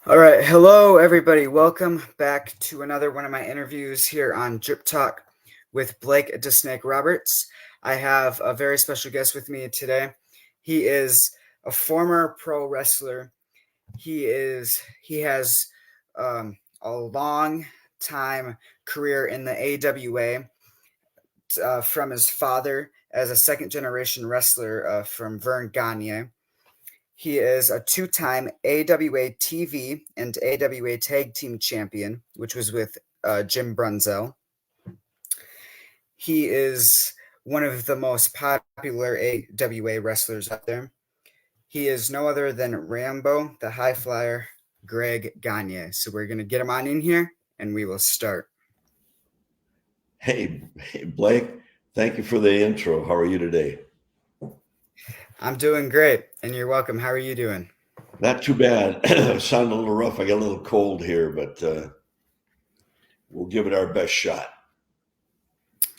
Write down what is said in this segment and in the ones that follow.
All right. Hello, everybody. Welcome back to another one of my interviews here on Drip Talk with Blake DeSnake Roberts. I have a very special guest with me today. He is a former pro wrestler. He has a long time career in the AWA from his father as a second generation wrestler from Greg Gagne. He is a two-time AWA TV and AWA Tag Team Champion, which was with Jim Brunzell. He is one of the most popular AWA wrestlers out there. He is no other than Rambo, the High Flyer, Greg Gagne. So we're going to get him on in here, and we will start. Hey, Blake, thank you for the intro. How are you today? I'm doing great, and you're welcome. How are you doing? Not too bad. I sound a little rough. I got a little cold here, but we'll give it our best shot.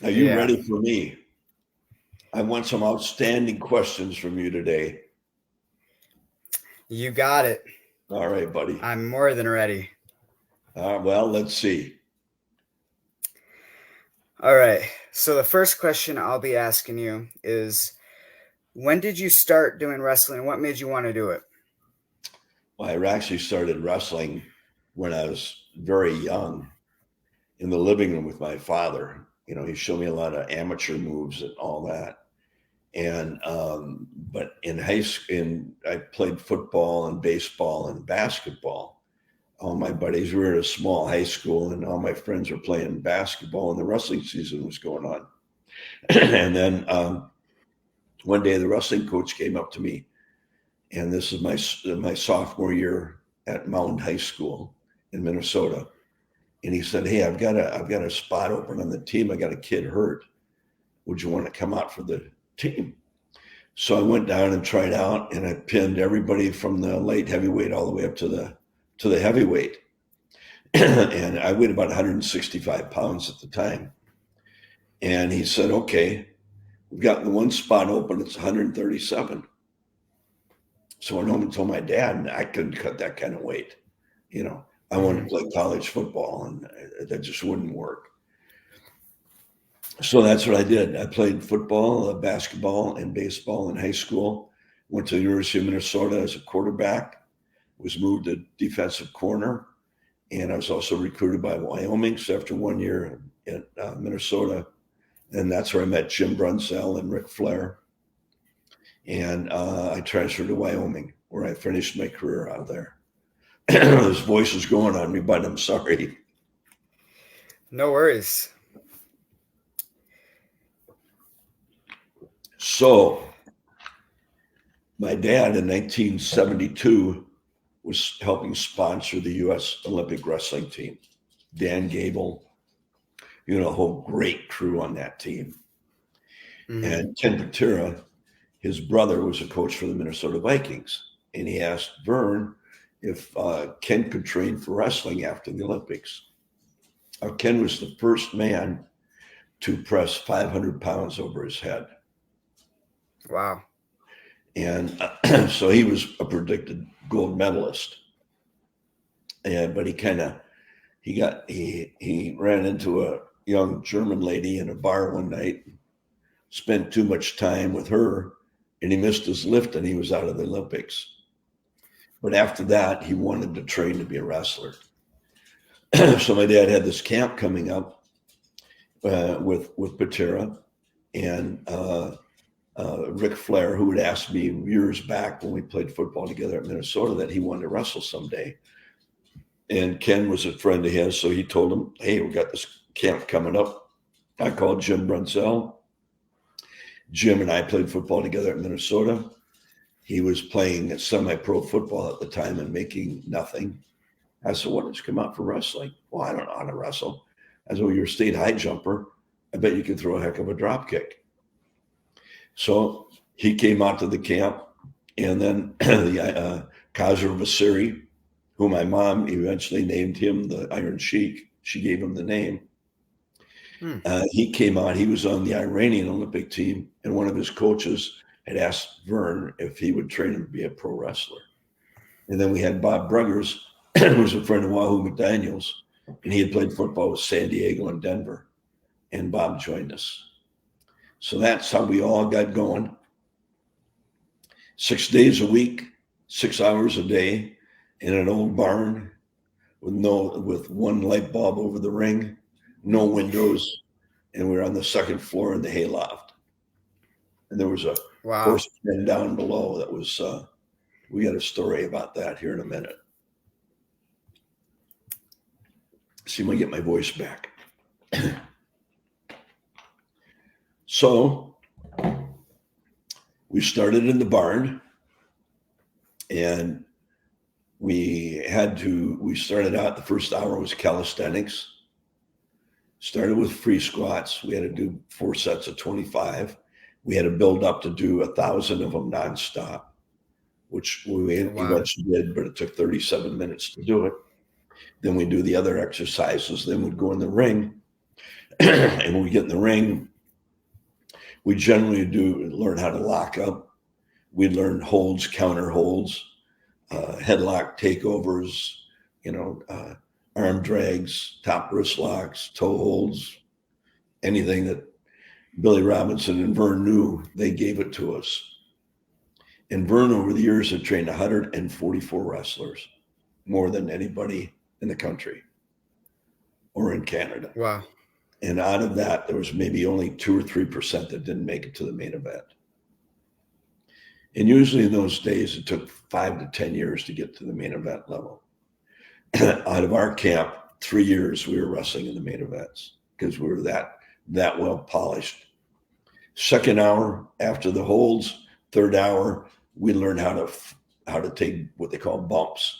Are you ready for me? I want some outstanding questions from you today. You got it. All right, buddy. I'm more than ready. Well, let's see. All right. So the first question I'll be asking you is, when did you start doing wrestling? What made you want to do it? Well, I actually started wrestling when I was very young in the living room with my father. You know, he showed me a lot of amateur moves and all that. And but in high school, I played football and baseball and basketball. All my buddies were at a small high school, and all my friends were playing basketball, and the wrestling season was going on. And then one day, the wrestling coach came up to me, and this is my sophomore year at Mountain High School in Minnesota. And he said, "Hey, I've got a spot open on the team. I got a kid hurt. Would you want to come out for the team?" So I went down and tried out, and I pinned everybody from the light heavyweight all the way up to the heavyweight. And I weighed about 165 pounds at the time. And he said, "Okay, we've got the one spot open. It's 137. So I went home and told my dad, and I couldn't cut that kind of weight. You know, I wanted to play college football, and that just wouldn't work. So that's what I did. I played football, basketball, and baseball in high school. Went to the University of Minnesota as a quarterback. Was moved to defensive corner, and I was also recruited by Wyoming. So after 1 year in Minnesota, and that's where I met Jim Brunzell and Ric Flair. And I transferred to Wyoming, where I finished my career out there. This voice is going on me, but I'm sorry. No worries. So my dad in 1972 was helping sponsor the U.S. Olympic wrestling team. Dan Gable, you know, a whole great crew on that team. Mm-hmm. And Ken Patera, his brother, was a coach for the Minnesota Vikings. And he asked Vern if Ken could train for wrestling after the Olympics. Ken was the first man to press 500 pounds over his head. Wow. And so he was a predicted gold medalist. But he ran into a young German lady in a bar one night, spent too much time with her, and he missed his lift and he was out of the Olympics. But after that, he wanted to train to be a wrestler. So my dad had this camp coming up with Patera and Ric Flair, who had asked me years back when we played football together at Minnesota that he wanted to wrestle someday. And Ken was a friend of his, so he told him, "Hey, we got this camp coming up." I called Jim Brunzell. Jim and I played football together at Minnesota. He was playing semi-pro football at the time and making nothing. I said, "Why don't you come out for wrestling?" "Well, I don't know how to wrestle." I said, "Well, you're a state high jumper. I bet you can throw a heck of a drop kick." So he came out to the camp, and then the Kaiser Vasiri, who my mom eventually named him the Iron Sheik. She gave him the name. He came out. He was on the Iranian Olympic team, and one of his coaches had asked Vern if he would train him to be a pro wrestler. And then we had Bob Bruggers, who was a friend of Wahoo McDaniel's, and he had played football with San Diego and Denver, and Bob joined us. So that's how we all got going. 6 days a week, 6 hours a day in an old barn with one light bulb over the ring, no windows, and we were on the second floor in the hayloft. And there was a horse pen down below that was, we got a story about that here in a minute. See if I get my voice back. So we started in the barn, and we started out, the first hour was calisthenics. Started with free squats. We had to do 4 sets of 25. We had to build up to do 1,000 of them nonstop, which we eventually did, but it took 37 minutes to do it. Then we do the other exercises. Then we'd go in the ring. And when we get in the ring, we generally learn how to lock up. We learn holds, counter holds, headlock takeovers, arm drags, top wrist locks, toe holds, anything that Billy Robinson and Vern knew, they gave it to us. And Vern, over the years, had trained 144 wrestlers, more than anybody in the country or in Canada. Wow. And out of that, there was maybe only 2 or 3% that didn't make it to the main event. And usually in those days, it took 5 to 10 years to get to the main event level. Out of our camp, 3 years we were wrestling in the main events because we were that well polished. Second hour after the holds, third hour, we learned how to take what they call bumps,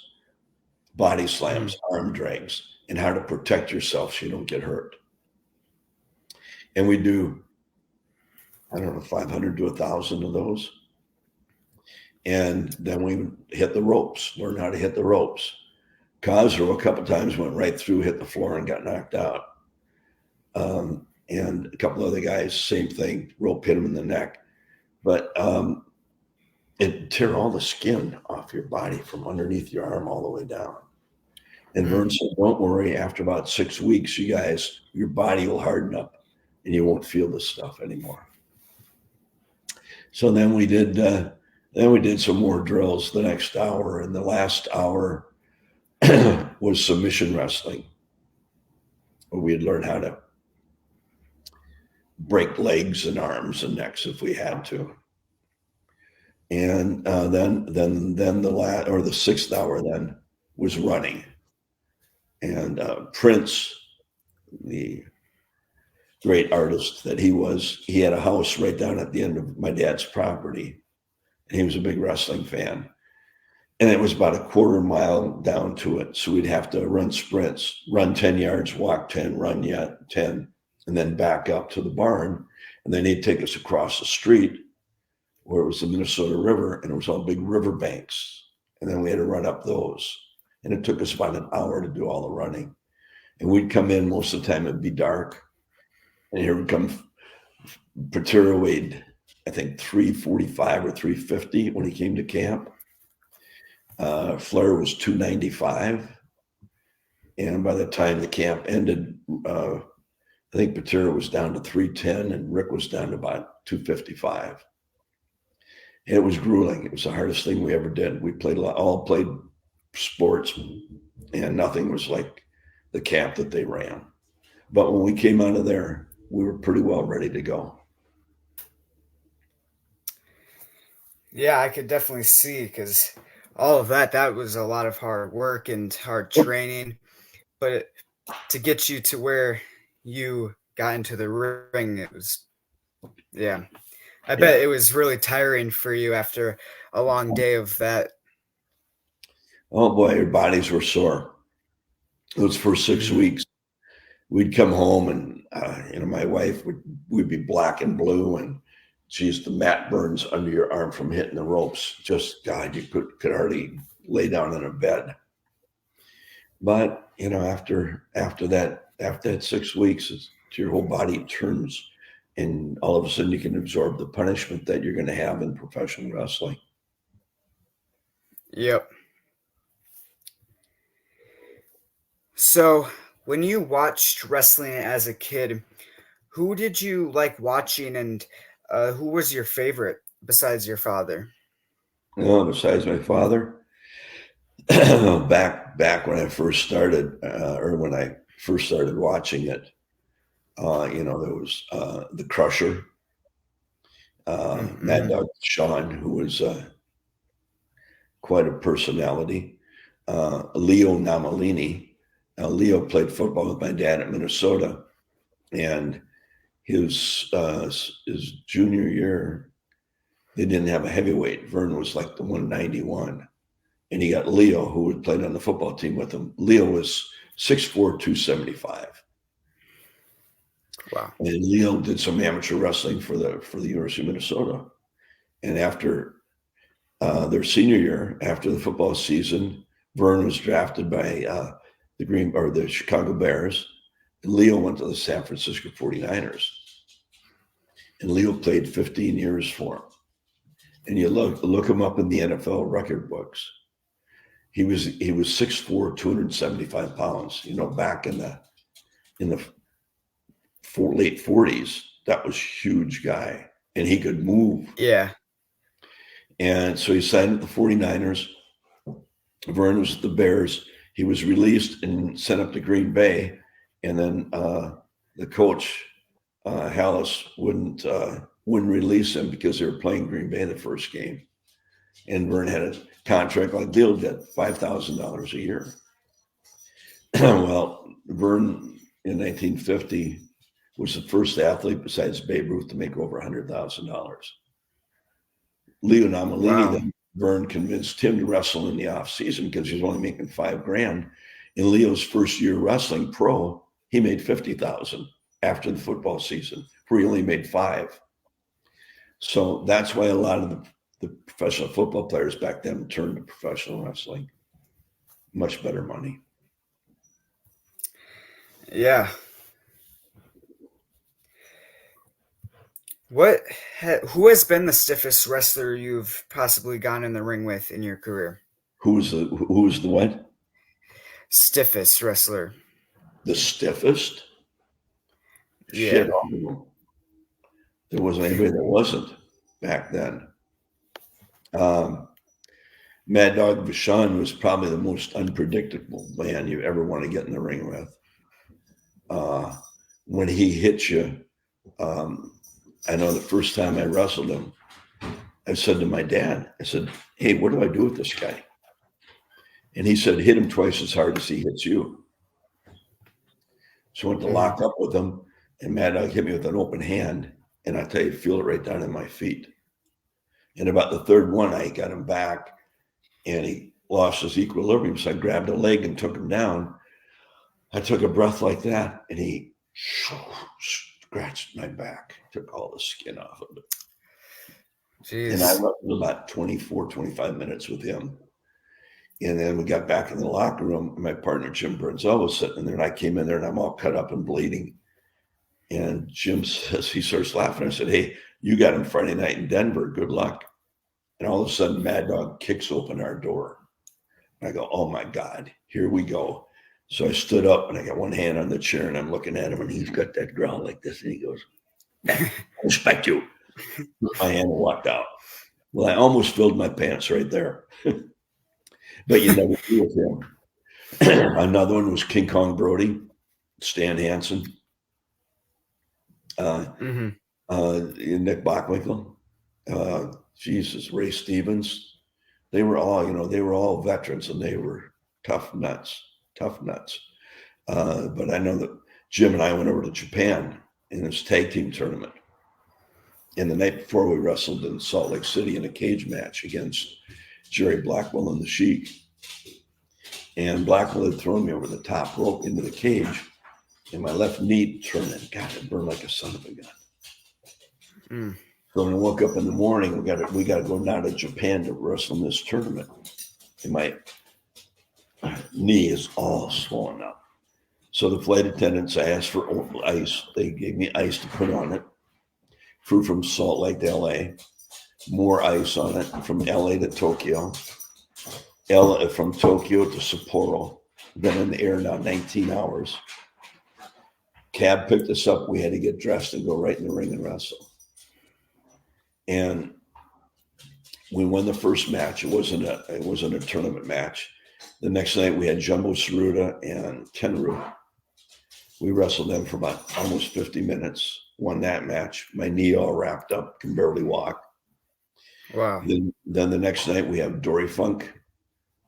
body slams, arm drags, and how to protect yourself so you don't get hurt. And we do, 500 to 1,000 of those. And then we hit the ropes, learn how to hit the ropes. Cosro a couple of times went right through, hit the floor, and got knocked out. And a couple other guys, same thing, rope hit him in the neck. But it tear all the skin off your body from underneath your arm all the way down. And Vern said, don't worry, after about 6 weeks, you guys, your body will harden up and you won't feel this stuff anymore. So then we did some more drills the next hour, and the last hour was submission wrestling, where we had learned how to break legs and arms and necks if we had to. And then the 6th hour then was running. And Prince, the great artist that he had a house right down at the end of my dad's property. And he was a big wrestling fan. And it was about a quarter mile down to it. So we'd have to run sprints, run 10 yards, walk 10, run yet 10, and then back up to the barn. And then he'd take us across the street where it was the Minnesota River, and it was all big river banks. And then we had to run up those. And it took us about an hour to do all the running. And we'd come in, most of the time it'd be dark. And here would come Patera, weighed, I think, 345 or 350 when he came to camp. Flair was 295. And by the time the camp ended, I think Patera was down to 310 and Rick was down to about 255. And it was grueling. It was the hardest thing we ever did. We all played sports, and nothing was like the camp that they ran. But when we came out of there, we were pretty well ready to go. Yeah, I could definitely see, because all of that was a lot of hard work and hard training. But to get you to where you got into the ring, it was, yeah. I bet it was really tiring for you after a long day of that. Oh boy, our bodies were sore. Those first 6 weeks, we'd come home and, my wife would be black and blue, and geez, the mat burns under your arm from hitting the ropes. Just, God, you could hardly lay down in a bed. But, after that 6 weeks, your whole body turns, and all of a sudden you can absorb the punishment that you're going to have in professional wrestling. Yep. So, when you watched wrestling as a kid, who did you like watching, and who was your favorite besides your father? Besides my father, back when I first started, or when I first started watching it, there was the Crusher, Mad Mm-hmm. Dog Sean, who was quite a personality. Leo Namalini. Leo played football with my dad at Minnesota, and his junior year, they didn't have a heavyweight. Vern was like the 191, and he got Leo, who had played on the football team with him. Leo was 6'4", 275. Wow. And Leo did some amateur wrestling for the University of Minnesota. And after their senior year, after the football season, Vern was drafted by the Chicago Bears, and Leo went to the San Francisco 49ers. And Leo played 15 years for him. And you look him up in the NFL record books. He was 6'4", 275 pounds. Back in the late 40s, that was huge guy, and he could move. Yeah. And so he signed with the 49ers. Vern was at the Bears. He was released and sent up to Green Bay, and then the coach Hallis wouldn't release him because they were playing Green Bay the first game. And Vern had a contract like Bill did, $5,000 a year. Well, Vern in 1950 was the first athlete besides Babe Ruth to make over $100,000. Leo Namalini, Wow. then Vern convinced him to wrestle in the off season because he was only making $5,000. In Leo's first year wrestling pro, he made $50,000 after the football season, where he only made $5,000. So that's why a lot of the professional football players back then turned to professional wrestling. Much better money. Yeah. Who has been the stiffest wrestler you've possibly gone in the ring with in your career? Who's the what? Stiffest wrestler. The stiffest? Shit, Yeah. all of them. There wasn't anybody that wasn't back then. Mad Dog Vachon was probably the most unpredictable man you ever want to get in the ring with. When he hit you, I know the first time I wrestled him, I said to my dad, I said, "Hey, what do I do with this guy?" And he said, "Hit him twice as hard as he hits you." So I went to lock up with him, and Mad Dog hit me with an open hand, and I tell you, feel it right down in my feet. And about the third one, I got him back, and he lost his equilibrium. So I grabbed a leg and took him down. I took a breath like that, and he scratched my back, took all the skin off of it. Jeez. And I wrestled about 24, 25 minutes with him. And then we got back in the locker room, and my partner, Jim Burnzell, was sitting there, and I came in there, and I'm all cut up and bleeding. And Jim says, he starts laughing. I said, "Hey, you got him Friday night in Denver. Good luck." And all of a sudden, Mad Dog kicks open our door. And I go, "Oh, my God, here we go." So I stood up, and I got one hand on the chair, and I'm looking at him, and he's got that growl like this. And he goes, "I respect you." My hand and walked out. Well, I almost filled my pants right there. But you never do with him. Another one was King Kong Brody, Stan Hansen, Nick Bockwinkel, Jesus, Ray Stevens. They were all veterans, and they were tough nuts. But I know that Jim and I went over to Japan in this tag team tournament. And the night before, we wrestled in Salt Lake City in a cage match against Jerry Blackwell and the Sheik. And Blackwell had thrown me over the top rope into the cage, and my left knee turned, and God, it burned like a son of a gun. So when I woke up in the morning, we got to go down to Japan to wrestle in this tournament. And my knee is all swollen up. So the flight attendants, I asked for ice. They gave me ice to put on it. Flew from Salt Lake to LA. More ice on it from LA to Tokyo. From Tokyo to Sapporo. been in the air now 19 hours. Cab picked us up. We had to get dressed and go right in the ring and wrestle. And we won the first match. It wasn't a tournament match. The next night we had Jumbo Tsuruta and Tenryu. We wrestled them for about almost 50 minutes. Won that match. My knee all wrapped up, can barely walk. Wow. Then the next night we have Dory Funk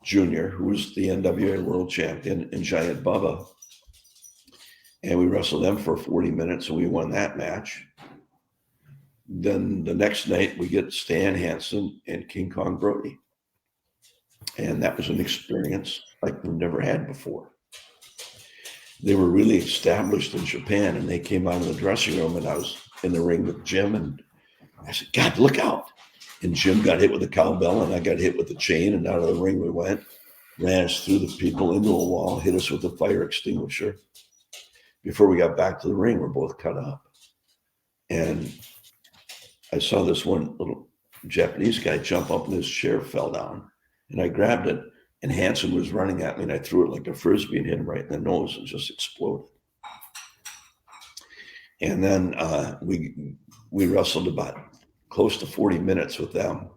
Jr., who was the NWA World Champion, and Giant Bubba. And we wrestled them for 40 minutes, and we won that match. Then the next night we get Stan Hansen and King Kong Brody. And that was an experience like we've never had before. They were really established in Japan, and they came out of the dressing room, and I was in the ring with Jim, and I said, God, look out. And Jim got hit with a cowbell, and I got hit with the chain, and out of the ring we went, ran us through the people into a wall, hit us with a fire extinguisher. Before we got back to the ring, we're both cut up. And I saw this one little Japanese guy jump up and his chair fell down. And I grabbed it, and Hansen was running at me, and I threw it like a Frisbee and hit him right in the nose and just exploded. And then we wrestled about close to 40 minutes with them.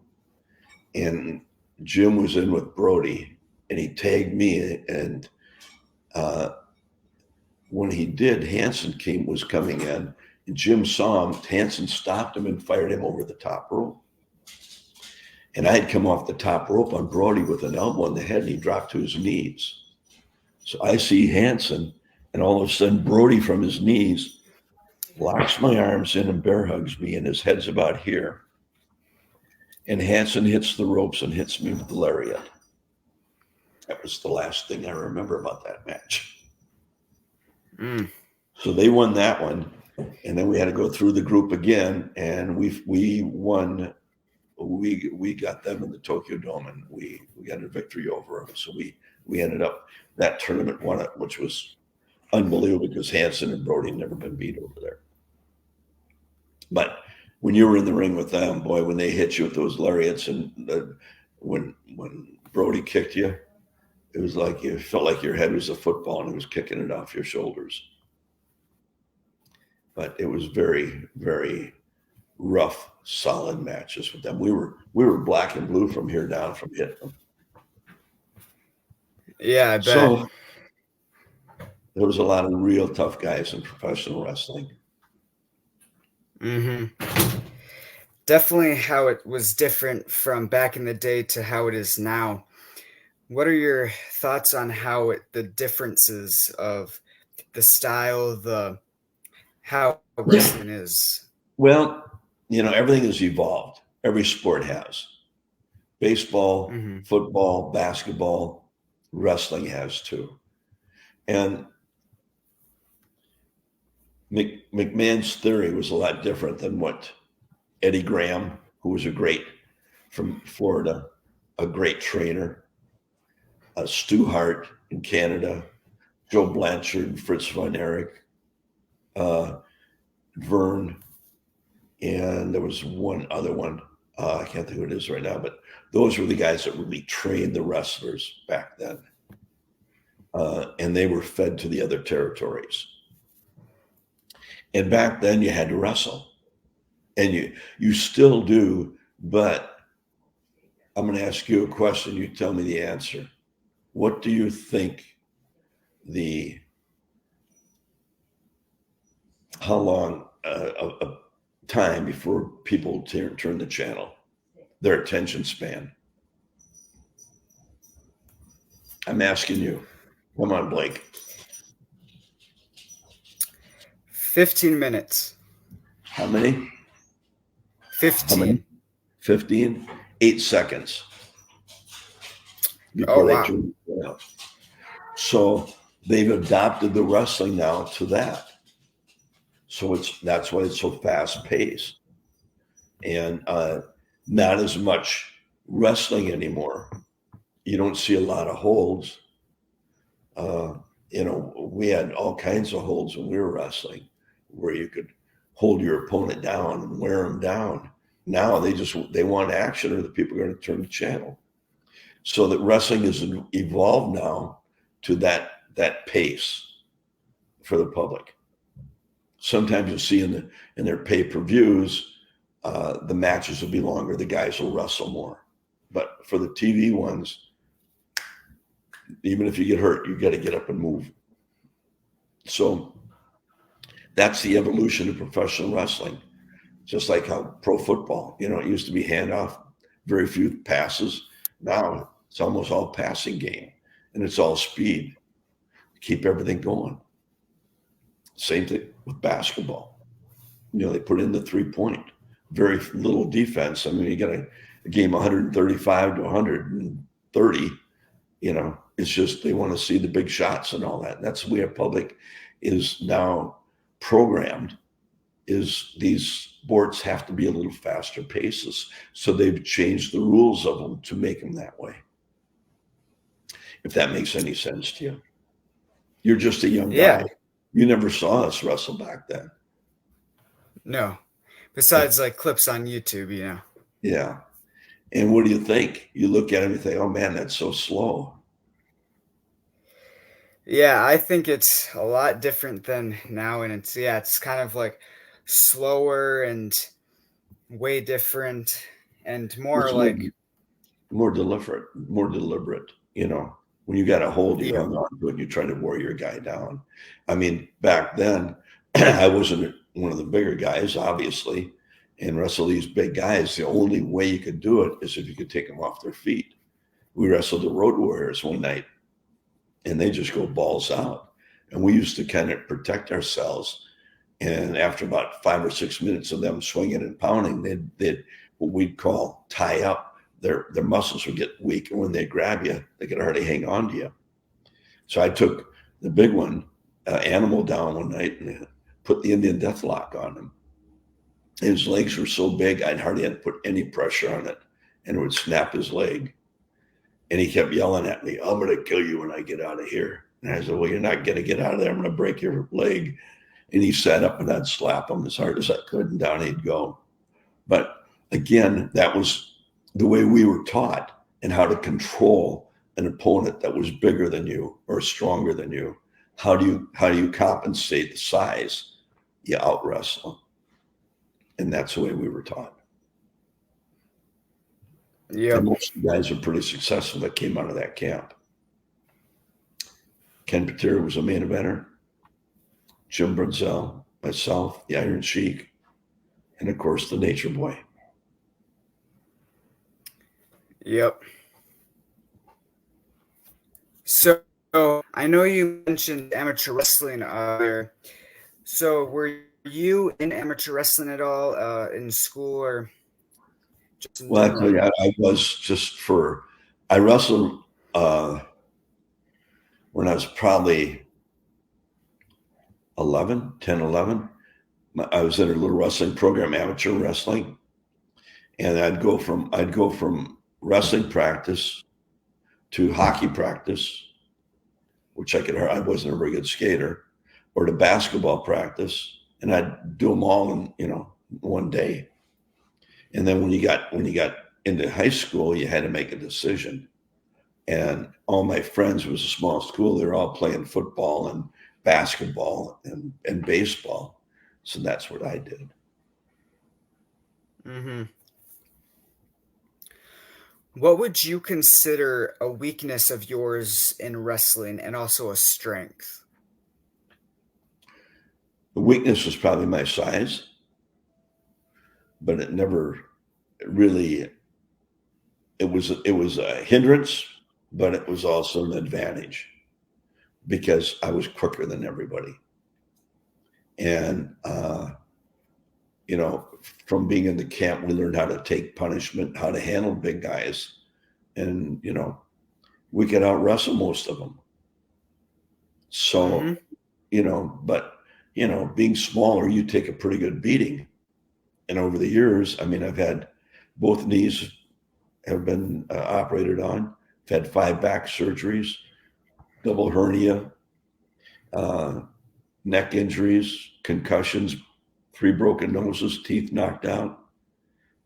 And Jim was in with Brody, and he tagged me, and when he did, Hansen was coming in, and Jim saw him. Hansen stopped him and fired him over the top rope. And I had come off the top rope on Brody with an elbow in the head, and he dropped to his knees. So I see Hansen, and all of a sudden Brody from his knees locks my arms in and bear hugs me, and his head's about here. And Hansen hits the ropes and hits me with the lariat. That was the last thing I remember about that match. So they won that one, and then we had to go through the group again, and we won. We got them in the Tokyo Dome, and we got a victory over them. So we ended up that tournament won it, which was unbelievable because Hansen and Brody had never been beat over there. But when you were in the ring with them, boy, when they hit you with those lariats, and when Brody kicked you, it was like you felt like your head was a football and he was kicking it off your shoulders. But it was very, very rough, solid matches with them. We were black and blue from here down from hitting them. Yeah, I bet. So there was a lot of real tough guys in professional wrestling. Definitely how it was different from back in the day to how it is now. What are your thoughts on how the differences of the style, how wrestling is? Well, everything has evolved. Every sport has. Baseball, football, basketball, wrestling has too. And McMahon's theory was a lot different than what Eddie Graham, who was from Florida, a great trainer, Stu Hart in Canada, Joe Blanchard and Fritz von Erich, Vern, and there was one other one. I can't think who it is right now, but those were the guys that really trained the wrestlers back then. And they were fed to the other territories. And back then you had to wrestle. And you still do, but I'm going to ask you a question. You tell me the answer. What do you think how long a time before people turn the channel, their attention span? I'm asking you. Come on, Blake. 15 minutes. How many? 15. How many? 15? 8 seconds. Oh, wow. So they've adopted the wrestling now to that. So that's why it's so fast paced, and not as much wrestling anymore. You don't see a lot of holds. We had all kinds of holds when we were wrestling, where you could hold your opponent down and wear them down. Now they want action, or the people are going to turn the channel. So that wrestling has evolved now to that pace for the public. Sometimes you'll see in their pay-per-views, the matches will be longer, the guys will wrestle more. But for the TV ones, even if you get hurt, you got to get up and move. So that's the evolution of professional wrestling. Just like how pro football, it used to be handoff, very few passes. Now it's almost all passing game, and it's all speed. Keep everything going. Same thing with basketball. They put in the 3-point, very little defense. I mean, you got a game 135 to 130. It's just they want to see the big shots and all that. And that's the way our public is now programmed. Is these sports have to be a little faster paces. So they've changed the rules of them to make them that way. If that makes any sense to you. You're just a young guy. You never saw us wrestle back then. No. Besides like clips on YouTube, Yeah. And what do you think? You look at it and you think, oh man, that's so slow. Yeah, I think it's a lot different than now. And it's kind of like slower and way different and more like more deliberate, when you got a hold, you hung on to it and you try to wear your guy down. I mean, back then I wasn't one of the bigger guys, obviously, and wrestle these big guys. The only way you could do it is if you could take them off their feet. We wrestled the Road Warriors one night and they just go balls out. And we used to kind of protect ourselves. And after about 5 or 6 minutes of them swinging and pounding, they'd what we'd call tie up. Their muscles would get weak, and when they grab you, they could hardly hang on to you. So I took the big one, Animal, down one night and put the Indian death lock on him. His legs were so big, I'd hardly had to put any pressure on it, and it would snap his leg. And he kept yelling at me, "I'm going to kill you when I get out of here." And I said, "Well, you're not going to get out of there. I'm going to break your leg." And he sat up and I'd slap him as hard as I could, and down he'd go. But again, that was the way we were taught, and how to control an opponent that was bigger than you or stronger than you. How do you compensate the size? You out wrestle. And that's the way we were taught. Yeah. And most of the guys are pretty successful that came out of that camp. Ken Patera was a main eventer. Jim Brunzell, myself, the Iron Sheik, and of course the Nature Boy. Yep. So I know you mentioned amateur wrestling earlier. So were you in amateur wrestling at all in school or just in general? Actually, I was I wrestled when I was probably 10, 11. I was in a little wrestling program, amateur wrestling. And I'd go from wrestling practice to hockey practice, which I wasn't a very good skater, or to basketball practice, and I'd do them all in one day. And then when you got into high school, you had to make a decision. And all my friends, it was a small school, they were all playing football and basketball and baseball. So that's what I did. Mm-hmm. What would you consider a weakness of yours in wrestling and also a strength? The weakness was probably my size, but it never really, it was a hindrance, but it was also an advantage because I was quicker than everybody. And, from being in the camp, we learned how to take punishment, how to handle big guys. And, we could out wrestle most of them. So, but, being smaller, you take a pretty good beating. And over the years, I've had both knees have been operated on. I've had 5 back surgeries, double hernia, neck injuries, concussions, 3 broken noses, teeth knocked out.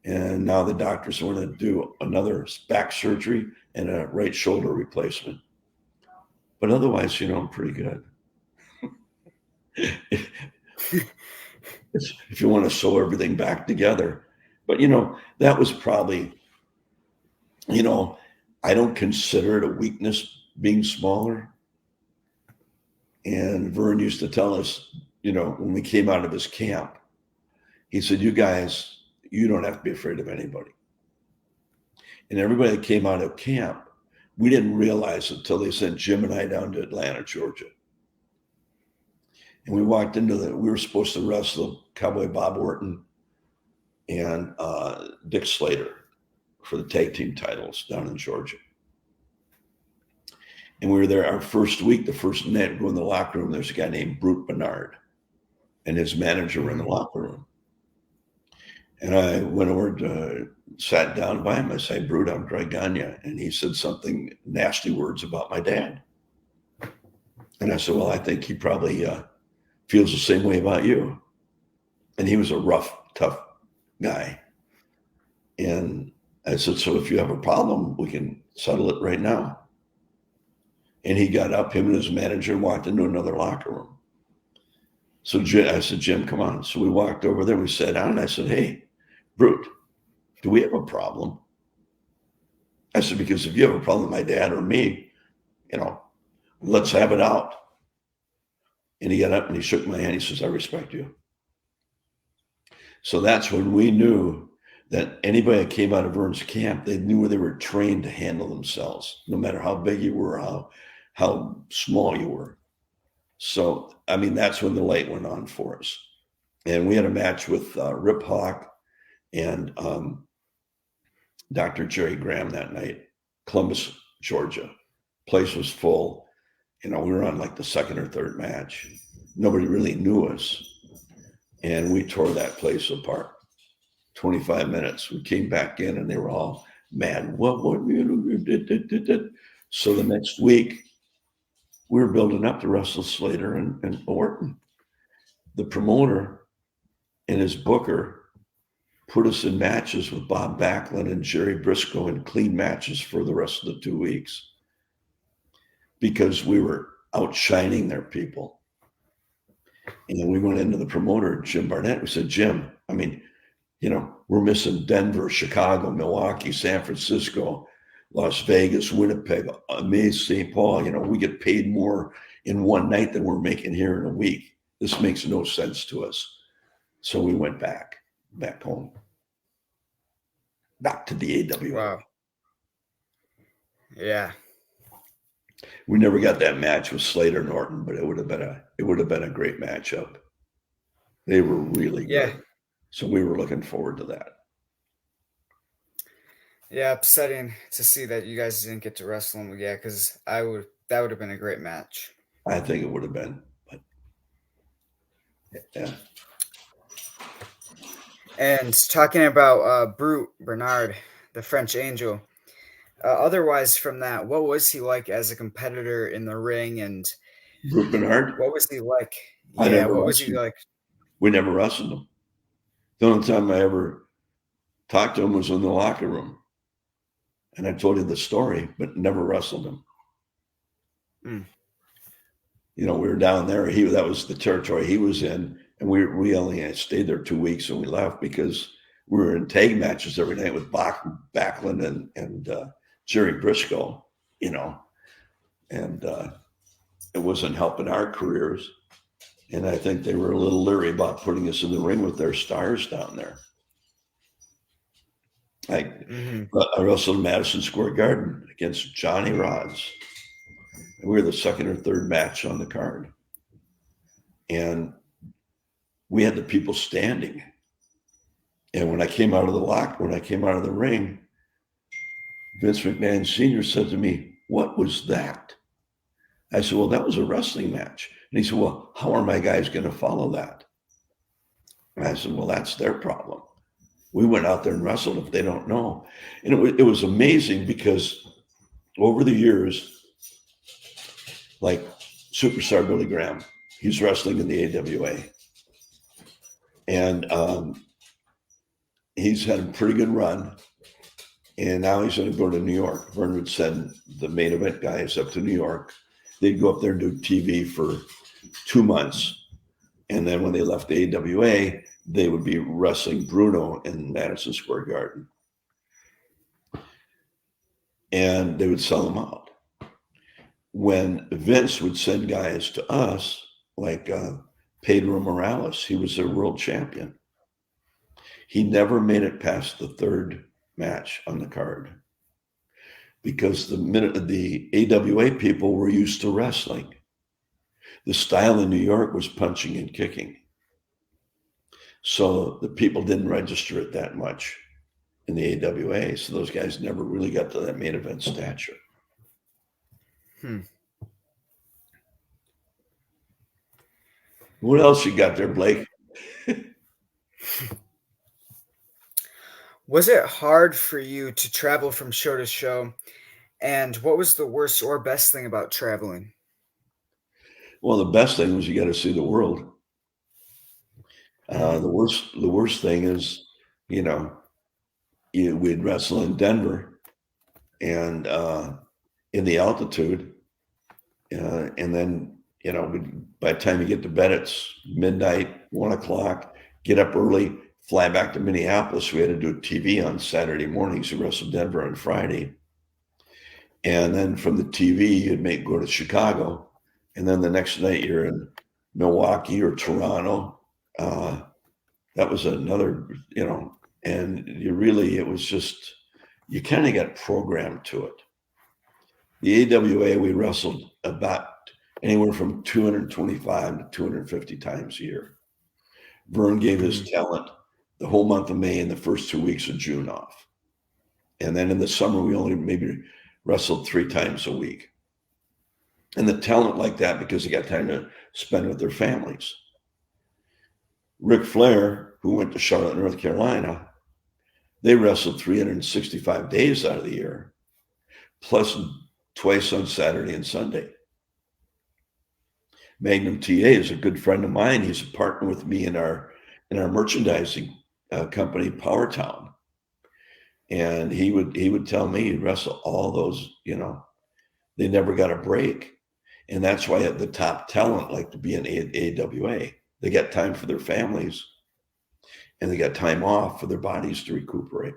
And now the doctors want to do another back surgery and a right shoulder replacement. But otherwise, I'm pretty good. If you want to sew everything back together. But, that was probably, I don't consider it a weakness being smaller. And Vern used to tell us, when we came out of his camp, he said, you guys, you don't have to be afraid of anybody. And everybody that came out of camp, we didn't realize until they sent Jim and I down to Atlanta, Georgia. And we walked into we were supposed to wrestle Cowboy Bob Orton and Dick Slater for the tag team titles down in Georgia. And we were there our first week, the first night, we go in the locker room. There's a guy named Brute Bernard and his manager were in the locker room. And I went over sat down by him. I said, Brute, I'm Greg Gagne. And he said something nasty words about my dad. And I said, well, I think he probably feels the same way about you. And he was a rough, tough guy. And I said, so if you have a problem, we can settle it right now. And he got up, him and his manager walked into another locker room. So I said, Jim, come on. So we walked over there, we sat down, and I said, hey, Brute, do we have a problem? I said, because if you have a problem with my dad or me, let's have it out. And he got up and he shook my hand. He says, I respect you. So that's when we knew that anybody that came out of Vern's camp, they knew where they were trained to handle themselves, no matter how big you were, how small you were. So, that's when the light went on for us. And we had a match with Rip Hawk and Dr. Jerry Graham that night, Columbus, Georgia. Place was full. We were on like the second or third match. Nobody really knew us. And we tore that place apart. 25 minutes. We came back in and they were all mad. What? So the next week, we were building up to wrestle Slater and Orton. The promoter and his booker put us in matches with Bob Backlund and Jerry Briscoe in clean matches for the rest of the 2 weeks because we were outshining their people. And then we went into the promoter, Jim Barnett. We said, Jim, we're missing Denver, Chicago, Milwaukee, San Francisco, Las Vegas, Winnipeg, St. Paul. We get paid more in one night than we're making here in a week. This makes no sense to us. So we went back home, back to the AWA. Wow. Yeah. We never got that match with Slater and Orton, but it would have been a great matchup. They were really good. So we were looking forward to that. Yeah, upsetting to see that you guys didn't get to wrestle him. Yeah, because that would have been a great match. I think it would have been, but yeah. And talking about Brute Bernard, the French Angel. Otherwise, from that, what was he like as a competitor in the ring? And Brute Bernard? What was he like? What was he like? We never wrestled him. The only time I ever talked to him was in the locker room. And I told you the story, but never wrestled him. We were down there. That was the territory he was in. And we only stayed there 2 weeks and we left because we were in tag matches every night with Backlund and Jerry Briscoe, and it wasn't helping our careers. And I think they were a little leery about putting us in the ring with their stars down there. I wrestled in Madison Square Garden against Johnny Rods. And we were the second or third match on the card. And we had the people standing. And when I came out of the ring, Vince McMahon Sr. said to me, what was that? I said, well, that was a wrestling match. And he said, well, how are my guys going to follow that? And I said, well, that's their problem. We went out there and wrestled if they don't know. And it was amazing because over the years, like Superstar Billy Graham, he's wrestling in the AWA. And he's had a pretty good run. And now he's going to go to New York. Vern would send the main event guys up to New York they'd go up there and do TV for 2 months. And then when they left the AWA, they would be wrestling Bruno in Madison Square Garden. And they would sell them out. When Vince would send guys to us, like Pedro Morales, he was their world champion. He never made it past the third match on the card because the AWA people were used to wrestling. The style in New York was punching and kicking. So the people didn't register it that much in the AWA. So those guys never really got to that main event stature. What else you got there, Blake? Was it hard for you to travel from show to show? And what was the worst or best thing about traveling? Well, the best thing was you got to see the world. The worst thing is, we'd wrestle in Denver and in the altitude. And then, by the time you get to bed, it's midnight, 1 o'clock, get up early, fly back to Minneapolis. We had to do TV on Saturday mornings. We wrestled Denver on Friday. And then from the TV, you'd go to Chicago. And then the next night you're in Milwaukee or Toronto. That was another, and it was just, you kind of got programmed to it. The AWA, we wrestled about anywhere from 225 to 250 times a year. Vern gave his talent the whole month of May and the first 2 weeks of June off. And then in the summer, we only maybe wrestled 3 times a week. And the talent like that because they got time to spend with their families. Ric Flair, who went to Charlotte, North Carolina, they wrestled 365 days out of the year, plus twice on Saturday and Sunday. Magnum TA is a good friend of mine. He's a partner with me in our merchandising company, Powertown. And he would tell me he'd wrestle all those, they never got a break. And that's why the top talent like to be in AWA. They got time for their families and they got time off for their bodies to recuperate.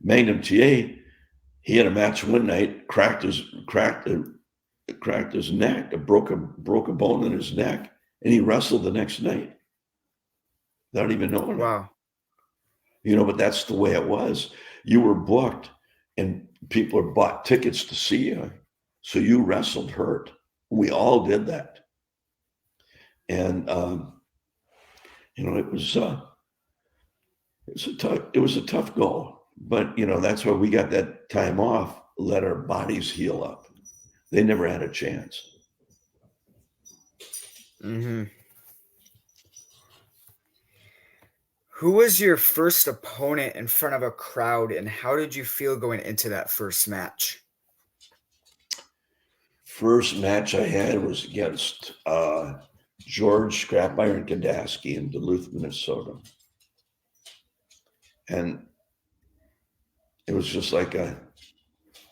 Magnum TA, he had a match one night, cracked his neck, broke a bone in his neck, and he wrestled the next night without even knowing it. But that's the way it was. You were booked and people had bought tickets to see you. So you wrestled hurt. We all did that. And, it was a tough goal, but that's why we got that time off, let our bodies heal up. They never had a chance. Mm-hmm. Who was your first opponent in front of a crowd, and how did you feel going into that first match? First match I had was against George Scrap Iron Kadaski in Duluth, Minnesota. And it was just like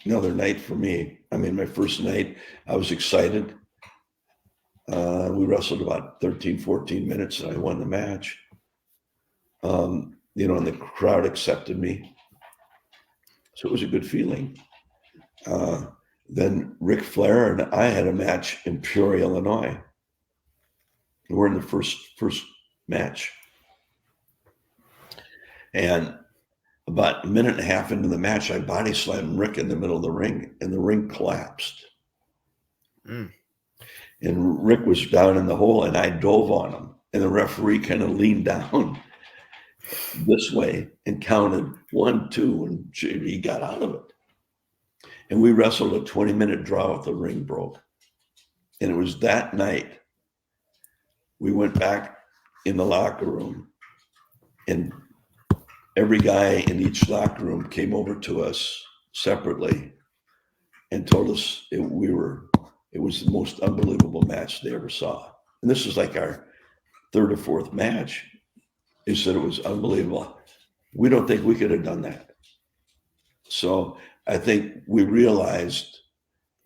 another night for me. I mean, my first night, I was excited. We wrestled about 13, 14 minutes and I won the match. And the crowd accepted me. So it was a good feeling. Then Ric Flair and I had a match in Peoria, Illinois. We're in the first match. And about a minute and a half into the match, I body slammed Rick in the middle of the ring, and the ring collapsed. And Rick was down in the hole, and I dove on him. And the referee kind of leaned down this way and counted 1, 2, and he got out of it. And we wrestled a 20-minute draw if the ring broke. And it was that night we went back in the locker room, and every guy in each locker room came over to us separately and told us it was the most unbelievable match they ever saw. And this was like our third or fourth match. They said it was unbelievable. We don't think we could have done that. So I think we realized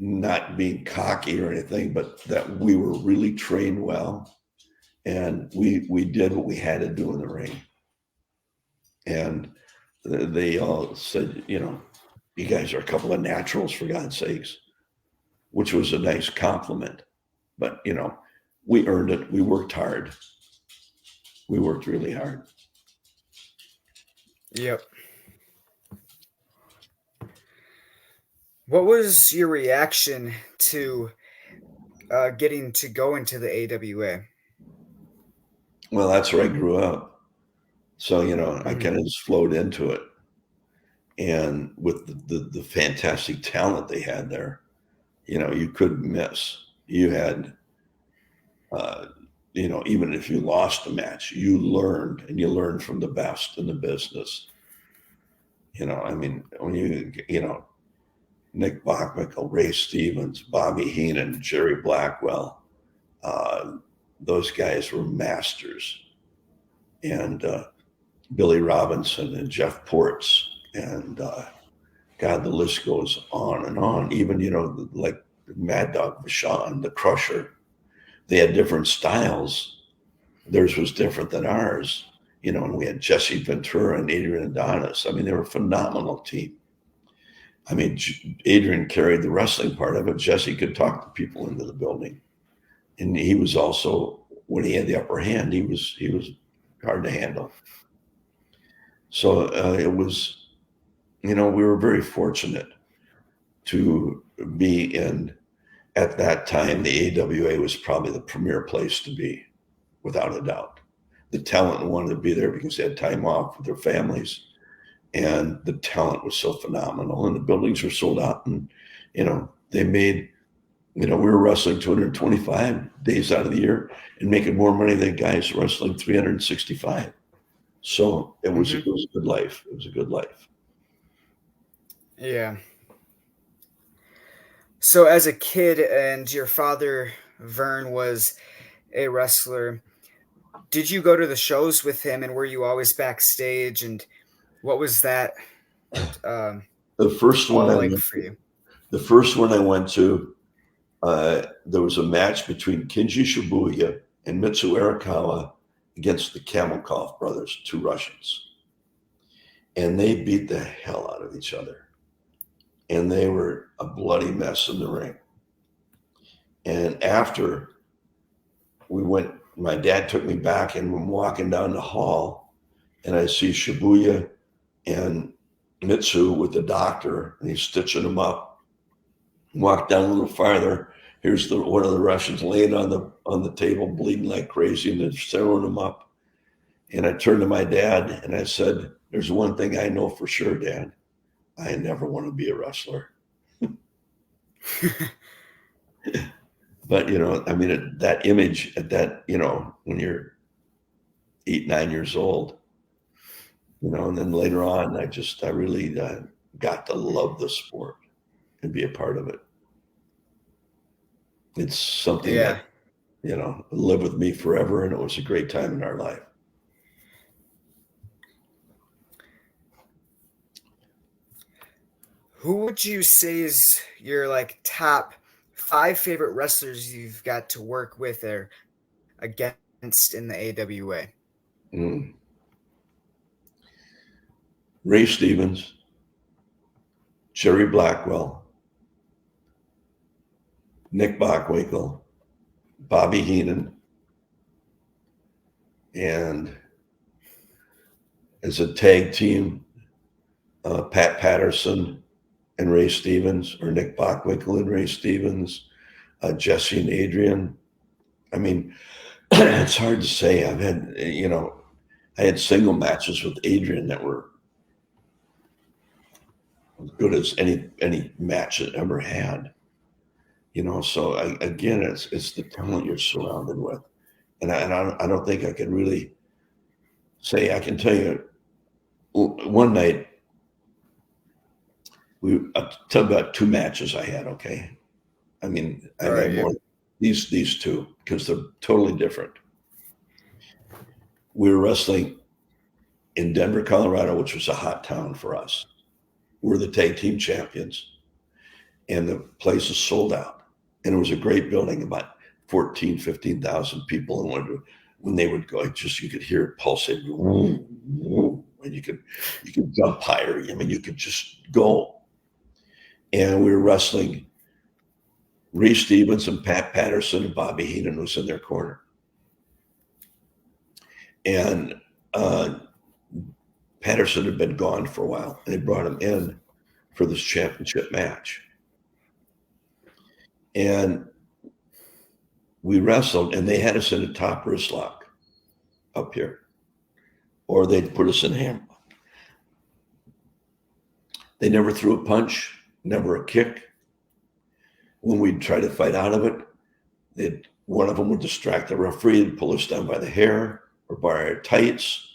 not being cocky or anything, but that we were really trained well, and we did what we had to do in the ring. And they all said, you guys are a couple of naturals, for God's sakes, which was a nice compliment. But, we earned it. We worked hard. We worked really hard. Yep. What was your reaction to getting to go into the AWA? Well, that's where I grew up. So, I Mhm. kind of just flowed into it. And with the fantastic talent they had there, you couldn't miss. You had, even if you lost a match, you learned, and you learned from the best in the business. When Nick Bockwinkel, Ray Stevens, Bobby Heenan, Jerry Blackwell, those guys were masters. And Billy Robinson and Jeff Ports, and God, the list goes on and on. Even, like Mad Dog Vachon, the Crusher, they had different styles. Theirs was different than ours, and we had Jesse Ventura and Adrian Adonis. They were a phenomenal team. Adrian carried the wrestling part of it. Jesse could talk the people into the building. And he was also, when he had the upper hand, he was hard to handle. So it was, we were very fortunate to be in, at that time, the AWA was probably the premier place to be, without a doubt. The talent wanted to be there because they had time off with their families, and the talent was so phenomenal, and the buildings were sold out, and, they made, we were wrestling 225 days out of the year and making more money than guys wrestling 365. So it was a good life. It was a good life. Yeah. So, as a kid, and your father, Vern, was a wrestler, did you go to the shows with him, and were you always backstage? And what was that um, The first one all I like went for to, you? the first one I went to, there was a match between Kinji Shibuya and Mitsu Arakawa against the Kamelkov brothers, two Russians. And they beat the hell out of each other. And they were a bloody mess in the ring. And after we went, my dad took me back, and I'm walking down the hall, and I see Shibuya and Mitsu with the doctor, and he's stitching them up. Walk down a little farther. Here's one of the Russians laying on the table, bleeding like crazy, and they're sewing him up. And I turned to my dad and I said, "There's one thing I know for sure, Dad. I never want to be a wrestler." But that image at that, when you're 8, 9 years old, and then later on, I really got to love the sport and be a part of it. It's something Yeah. that live with me forever, and it was a great time in our life. Who would you say is your like top 5 favorite wrestlers you've got to work with or against in the AWA? Mm. Ray Stevens, Jerry Blackwell, Nick Bockwinkel, Bobby Heenan, and as a tag team, Pat Patterson and Ray Stevens, or Nick Bockwinkel and Ray Stevens, Jesse and Adrian. It's hard to say. I had single matches with Adrian that were as good as any match I ever had. So again, it's the talent you're surrounded with, and I don't think I can really say. I can tell you, one night I'll tell you about 2 matches I had. Okay, I've All right, had yeah. more. These 2, because they're totally different. We were wrestling in Denver, Colorado, which was a hot town for us. We're the tag team champions. and the place is sold out. And it was a great building, about 14, 15,000 people. And when they would go, you could hear it pulsate. And you could jump higher. I mean, you could just go. And we were wrestling Reese Stevens and Pat Patterson, and Bobby Heenan was in their corner. And Patterson had been gone for a while, and they brought him in for this championship match. And we wrestled, and they had us in a top wrist lock up here, or they'd put us in hammerlock. They never threw a punch, never a kick. When we'd try to fight out of it, one of them would distract the referee and pull us down by the hair or by our tights.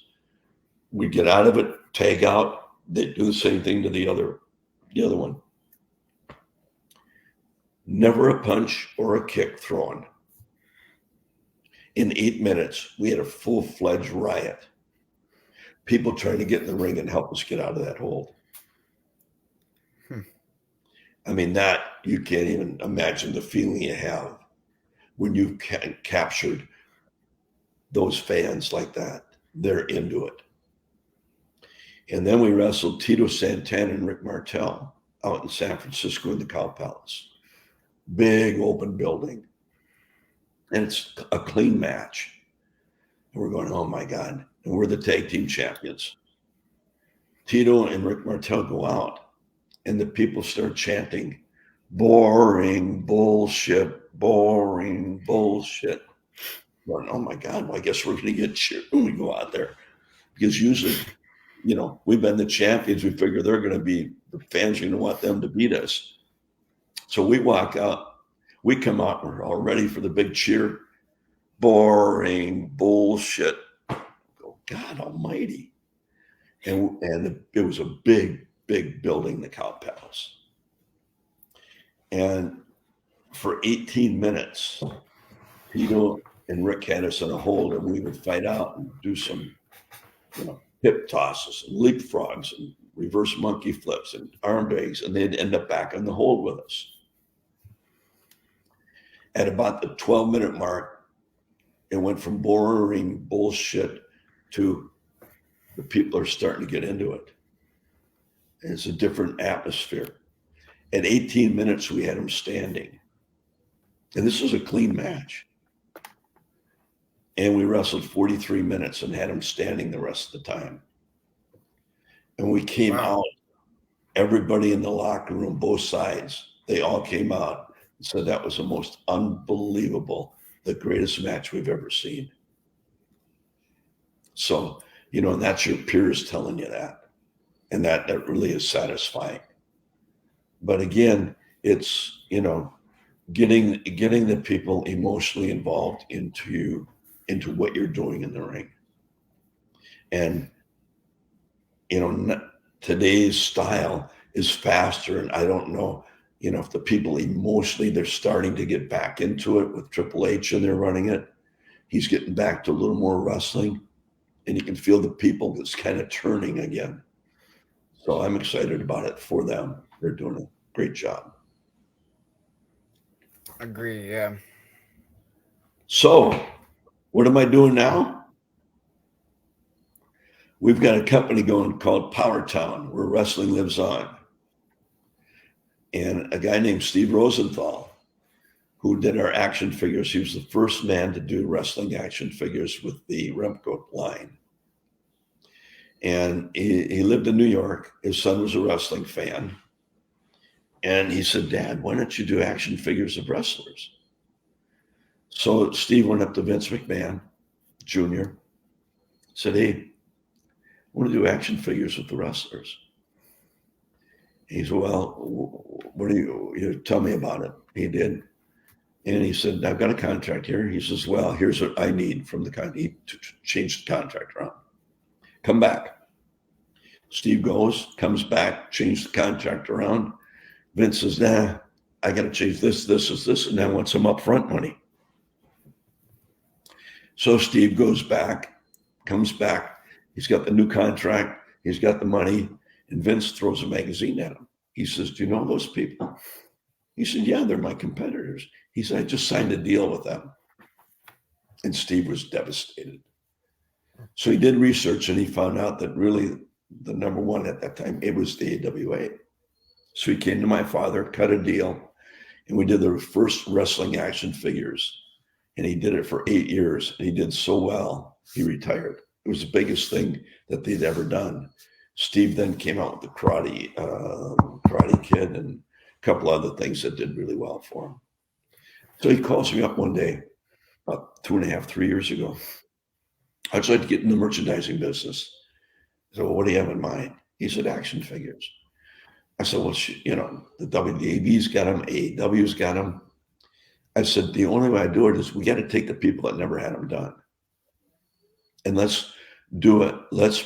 We'd get out of it, tag out. They'd do the same thing to the other one. Never a punch or a kick thrown. In 8 minutes, we had a full-fledged riot. People trying to get in the ring and help us get out of that hold. I mean, that you can't even imagine the feeling you have when you've captured those fans like that. They're into it. And then we wrestled Tito Santana and Rick Martel out in San Francisco in the Cow Palace. Big open building. And it's a clean match. And we're going, oh my God. And we're the tag team champions. Tito and Rick Martel go out, and the people start chanting, boring bullshit, boring bullshit. Going, oh my God, well, I guess we're going to get cheered when we go out there. Because usually, we've been the champions. We figure they're going to be, the fans are going to want them to beat us. So we walk out. We come out, we're all ready for the big cheer. Boring bullshit. Oh, God almighty. And it was a big, big building, the Cow Palace. And for 18 minutes, Tito and Rick had us in a hold, and we would fight out and do some, hip tosses and leapfrogs and reverse monkey flips and arm bags, and they'd end up back in the hold with us. At about the 12-minute mark, it went from boring bullshit to the people are starting to get into it. And it's a different atmosphere. At 18 minutes, we had them standing. And this was a clean match. And we wrestled 43 minutes and had them standing the rest of the time. And we came out, everybody in the locker room, both sides, they all came out and said that was the most unbelievable, the greatest match we've ever seen. So, and that's your peers telling you that. And that really is satisfying. But again, it's, getting the people emotionally involved into what you're doing in the ring. And, today's style is faster. And I don't know, if the people emotionally, they're starting to get back into it with Triple H and they're running it. He's getting back to a little more wrestling. And you can feel the people that's kind of turning again. So I'm excited about it for them. They're doing a great job. Agree, yeah. So what am I doing now? We've got a company going called Power Town, where wrestling lives on. And a guy named Steve Rosenthal, who did our action figures, he was the first man to do wrestling action figures with the Remco line. And he lived in New York. His son was a wrestling fan. And he said, Dad, why don't you do action figures of wrestlers? So Steve went up to Vince McMahon Jr., said, hey, I want to do action figures with the wrestlers. He said, well, what do you tell me about it? He did. And he said, I've got a contract here. He says, well, here's what I need from the contract to change the contract around. Come back. Steve goes, comes back, change the contract around. Vince says, nah, I got to change this, and I want some upfront money. So Steve goes back, comes back. He's got the new contract. He's got the money. And Vince throws a magazine at him. He says, do you know those people? He said, yeah, they're my competitors. He said, I just signed a deal with them. And Steve was devastated. So he did research and he found out that really the number one at that time, it was the AWA. So he came to my father, cut a deal, and we did the first wrestling action figures. And he did it for 8 years. And he did so well, he retired. It was the biggest thing that they'd ever done. Steve then came out with the Karate Kid and a couple other things that did really well for him. So he calls me up one day, about 2.5, 3 years ago. I'd like to get in the merchandising business. I said, well, what do you have in mind? He said, action figures. I said, well, the WDAB's got them, AEW's got them. I said, the only way I do it is we got to take the people that never had them done. And let's do it. Let's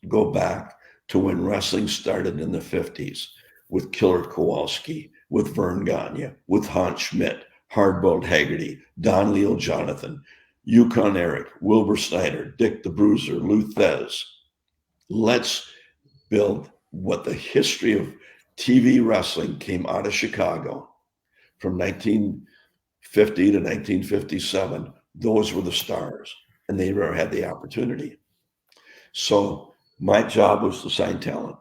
go back to when wrestling started in the 50s with Killer Kowalski, with Vern Gagne, with Hans Schmidt, Hardboiled Haggerty, Don Leo Jonathan, Yukon Eric, Wilbur Snyder, Dick the Bruiser, Lou Thez. Let's build what the history of TV wrestling came out of Chicago from 1950 to 1957. Those were the stars, and they never had the opportunity. So my job was to sign talent.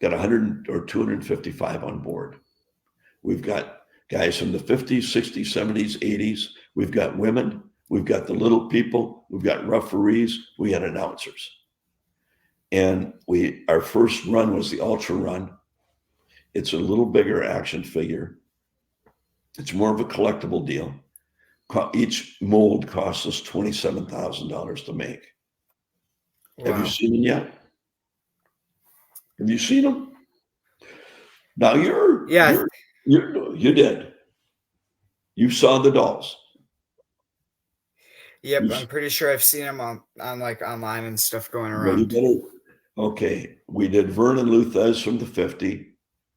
Got 100 or 255 on board. We've got guys from the 50s, 60s, 70s, 80s. We've got women. We've got the little people. We've got referees. We got announcers. And our first run was the Ultra Run. It's a little bigger action figure. It's more of a collectible deal. Each mold costs us $27,000 to make. Wow. Have you seen them yet? Have you seen them? Now you did. You saw the dolls. Yep, I'm pretty sure I've seen them on like online and stuff going around. Okay, we did Vernon Luthez from the 50s.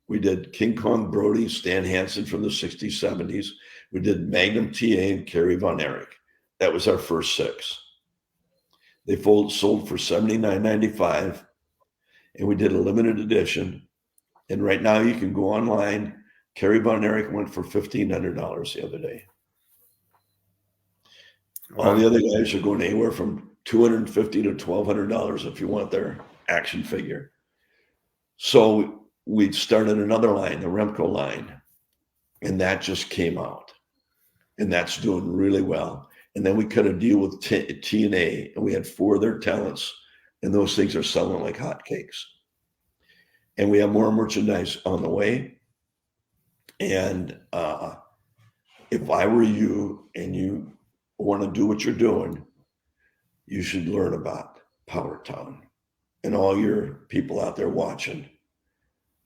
We did King Kong Brody, Stan Hansen from the 60s, 70s. We did Magnum TA and Kerry Von Erich. That was our first 6. They sold for $79.95, and we did a limited edition. And right now you can go online. Kerry Von Erich went for $1,500 the other day. Wow. All the other guys are going anywhere from $250 to $1,200 if you want their action figure. So we started another line, the Remco line, and that just came out. And that's doing really well. And then we cut a deal with TNA, and we had 4 of their talents, and those things are selling like hotcakes. And we have more merchandise on the way. And if I were you and you want to do what you're doing, you should learn about Power Town. And all your people out there watching,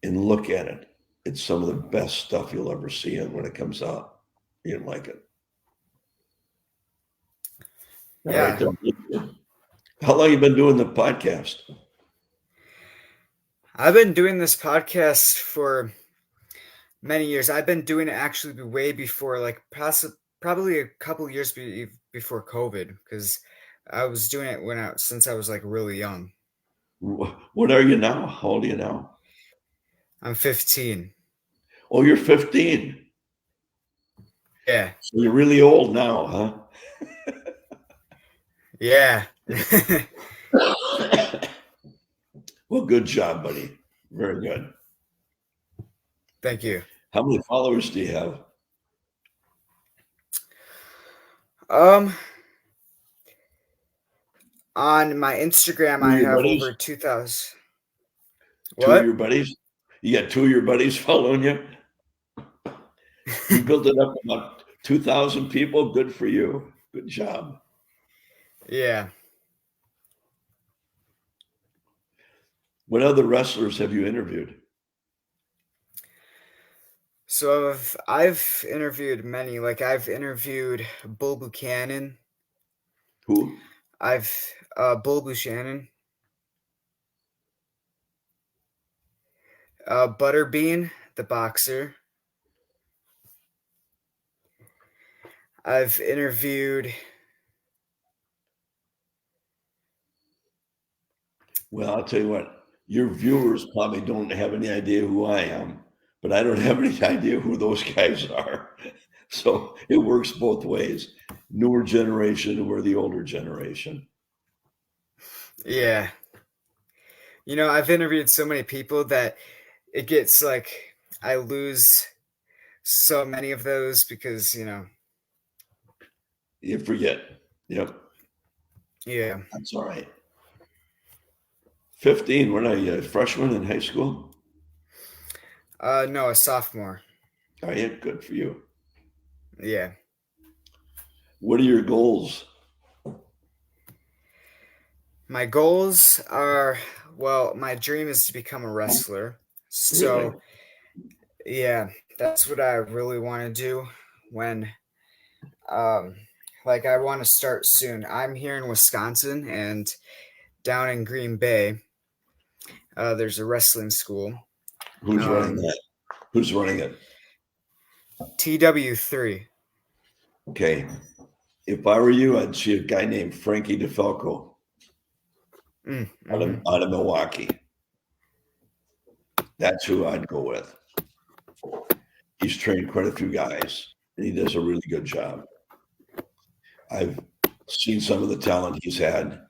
and look at it. It's some of the best stuff you'll ever see. And when it comes out, you'll like it. Yeah. All right, how long have you been doing the podcast? I've been doing this podcast for many years. I've been doing it actually way before, like probably a couple years before COVID, because I was doing it since I was like really young. What are you now? How old are you now? I'm 15. Oh, you're 15. Yeah. So you're really old now, huh? Yeah. Well, good job, buddy. Very good. Thank you. How many followers do you have? On my Instagram, I have over 2,000. What? 2 of your buddies? You got 2 of your buddies following you? You built it up about 2,000 people. Good for you. Good job. Yeah. What other wrestlers have you interviewed? So I've interviewed many. Like I've interviewed Bull Buchanan. Who? Bull Buchanan. Butterbean, the boxer. I've interviewed. Well, I'll tell you what, your viewers probably don't have any idea who I am, but I don't have any idea who those guys are. So it works both ways. Newer generation and we're the older generation. Yeah. I've interviewed so many people that it gets like I lose so many of those because. You forget. Yep, Yeah. that's all right. 15, when are you a freshman in high school? No, a sophomore. Are you? Good for you. Yeah. What are your goals? My goals are, well, my dream is to become a wrestler. Really? So, yeah, that's what I really want to do when um like I want to start soon. I'm here in Wisconsin and down in Green Bay, there's a wrestling school. Who's running Um that? Who's running it? TW3. Okay. If I were you, I'd see a guy named Frankie DeFalco Mm-hmm. out of Milwaukee. That's who I'd go with. He's trained quite a few guys, and he does a really good job. I've seen some of the talent he's had,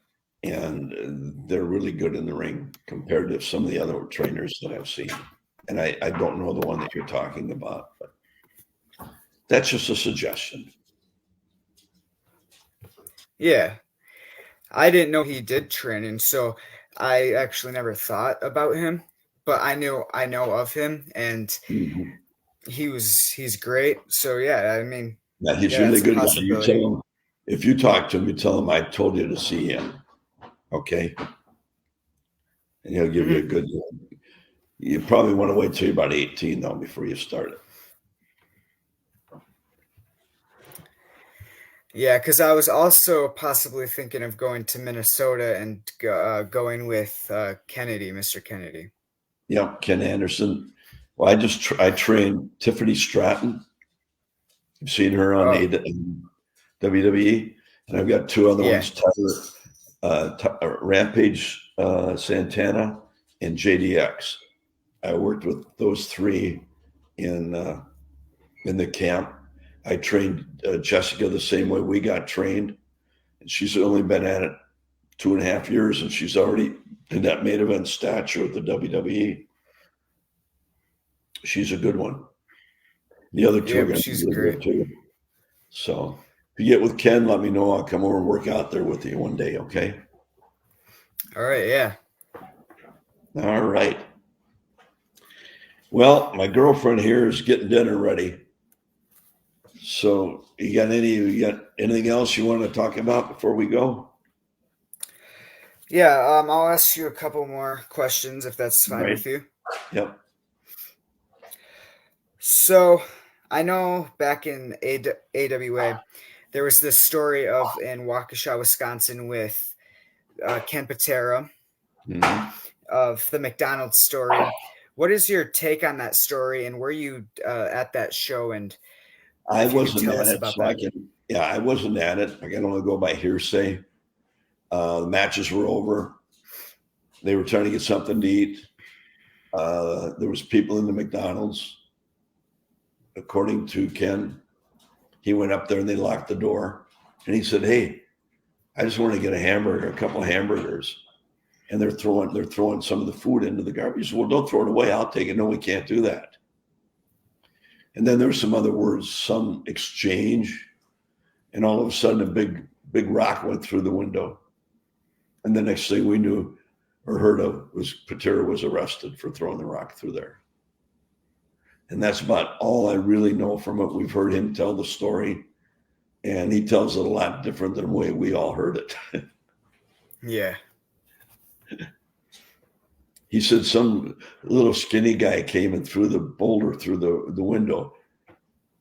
and they're really good in the ring compared to some of the other trainers that I've seen. And I don't know the one that you're talking about, but that's just a suggestion. Yeah. I didn't know he did training, so I actually never thought about him, but I know of him and Mhm. he's great. So yeah, I mean, Yeah, he's yeah, a really that's a good guy. You tell possibility. him if you talk to him, you tell him I told you to see him. Okay, and he'll give you a Hmm. good. You probably want to wait till you're about 18 though before you start it. Yeah, because I was also possibly thinking of going to Minnesota and going with Kennedy, Mr. Kennedy. Yeah, Ken Anderson. Well, I trained Tiffany Stratton. You've seen her on Oh, WWE, and I've got two other yeah, ones: Rampage Santana and JDX. I worked with those three in uh, in the camp. I trained Jessica the same way we got trained, and she's only been at it 2.5 years, and she's already in that main event stature with the WWE. She's a good one. The other two are yep, going to be she's really great. good too. So if you get with Ken, let me know. I'll come over and work out there with you one day. Okay. All right, yeah. All right. Well, my girlfriend here is getting dinner ready. So you got anything else you want to talk about before we go? Yeah, I'll ask you a couple more questions if that's All fine right. with you. Yep. So, I know back in AWA, there was this story of in Waukesha, Wisconsin, with Ken Patera Mhm. of the McDonald's story. What is your take on that story, and were you at that show? And I if you could wasn't tell at us it, about so I that. can. Yeah, I wasn't at it. I can only go by hearsay. The matches were over. They were trying to get something to eat. There was people in the McDonald's. According to Ken, he went up there and they locked the door. And he said, "Hey, I just want to get a hamburger, a couple of hamburgers." And they're throwing some of the food into the garbage. He said, "Well, don't throw it away. I'll take it." "No, we can't do that." And then there were some other words, some exchange, and all of a sudden a big rock went through the window. And the next thing we knew or heard of was Patera was arrested for throwing the rock through there. And that's about all I really know from it. We've heard him tell the story, and he tells it a lot different than the way we all heard it. Yeah. He said some little skinny guy came and threw the boulder through the window.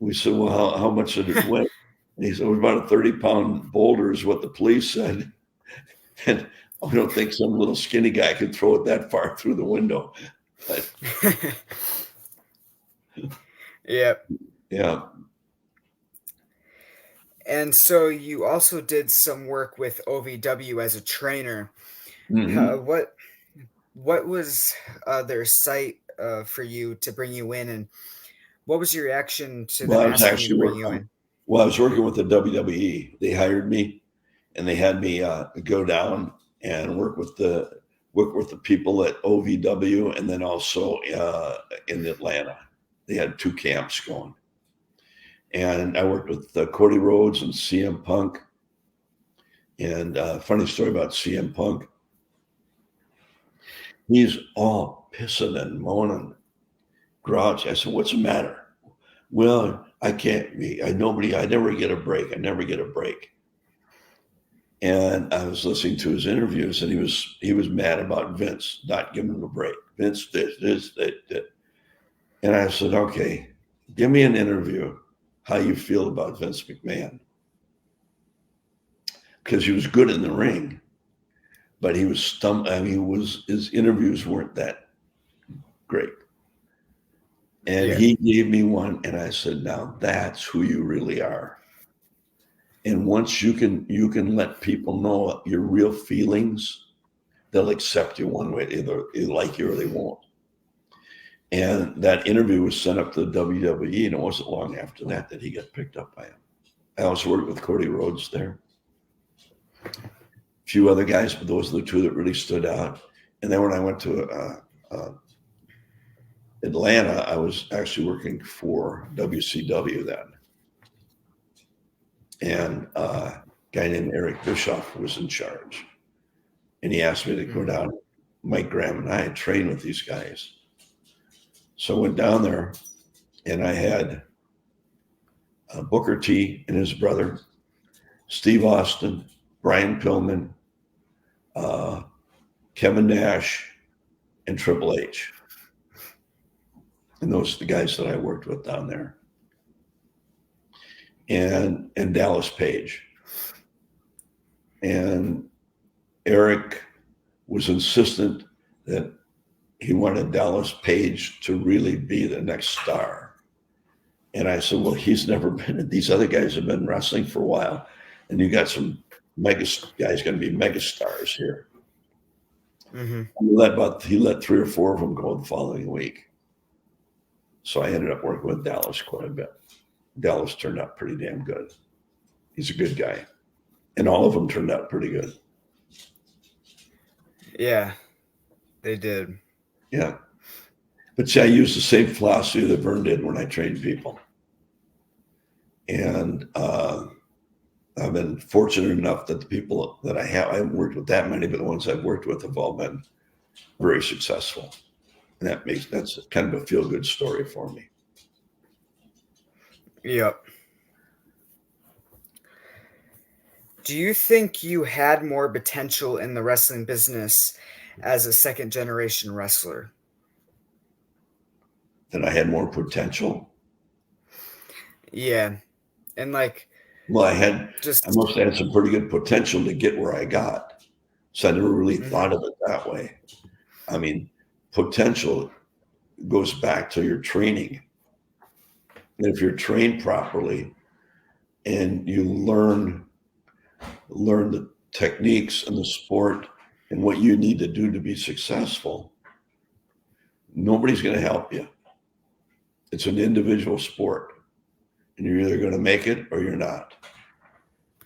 We said, "Well, how much did it weigh?" And he said, "It was about a 30-pound boulder, is what the police said." And I don't think some little skinny guy could throw it that far through the window. But Yep. yeah. And so you also did some work with OVW as a trainer. Hmm. What was their site? for you to bring you in, and what was your reaction to Well, them I was asking you to actually bring you working. in? Well, I was working with the WWE. They hired me, and they had me go down and work with the people at OVW, and then also in Atlanta. They had 2 camps going, and I worked with Cody Rhodes and CM Punk. And funny story about CM Punk. He's all pissing and moaning, grouchy. I said, "What's the matter?" Well, I can't be. I never get a break. I never get a break. And I was listening to his interviews, and he was mad about Vince not giving him a break. Vince this, that. And I said, "Okay, give me an interview. How you feel about Vince McMahon?" Because he was good in the ring, but he was I mean, his interviews weren't that great. And Yeah, he gave me one, and I said, "Now that's who you really are." And once you can let people know your real feelings, they'll accept you one way. Either they like you or they won't. And that interview was sent up to the WWE, and it wasn't long after that that he got picked up by him. I also worked with Cody Rhodes there. A few other guys, but those are the 2 that really stood out. And then when I went to Atlanta, I was actually working for WCW then. And a guy named Eric Bischoff was in charge. And he asked me to go down. Mike Graham and I had trained with these guys. So I went down there, and I had Booker T and his brother, Steve Austin, Brian Pillman, Kevin Nash, and Triple H. And those are the guys that I worked with down there. And Dallas Page. And Eric was insistent that he wanted Dallas Page to really be the next star. And I said, "Well, he's never been. These other guys have been wrestling for a while, and you got some mega guys going to be mega stars here." mm-hmm. He let 3 or 4 of them go the following week. So I ended up working with Dallas quite a bit. Dallas turned out pretty damn good. He's a good guy, and all of them turned out pretty good. Yeah, they did. Yeah. But see, I used the same philosophy that Vern did when I trained people. And I've been fortunate enough that the people that I haven't worked with that many, but the ones I've worked with have all been very successful. And that's kind of a feel-good story for me. Yep. Do you think you had more potential in the wrestling business as a second generation wrestler? That I had more potential. Yeah. And Well, I just must have had some pretty good potential to get where I got. So I never really thought of it that way. I mean, potential goes back to your training. And if you're trained properly and you learn the techniques and the sport and what you need to do to be successful, nobody's going to help you. It's an individual sport, and you're either going to make it or you're not.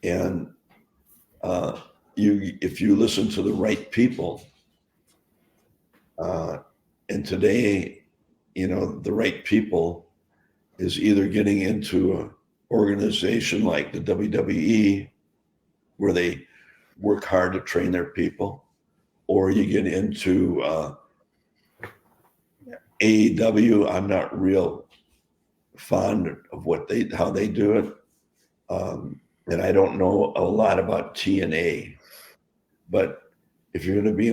And if you listen to the right people, and today, the right people is either getting into an organization like the WWE, where they work hard to train their people, or you get into AEW. I'm not real fond of how they do it, and I don't know a lot about TNA. But if you're going to be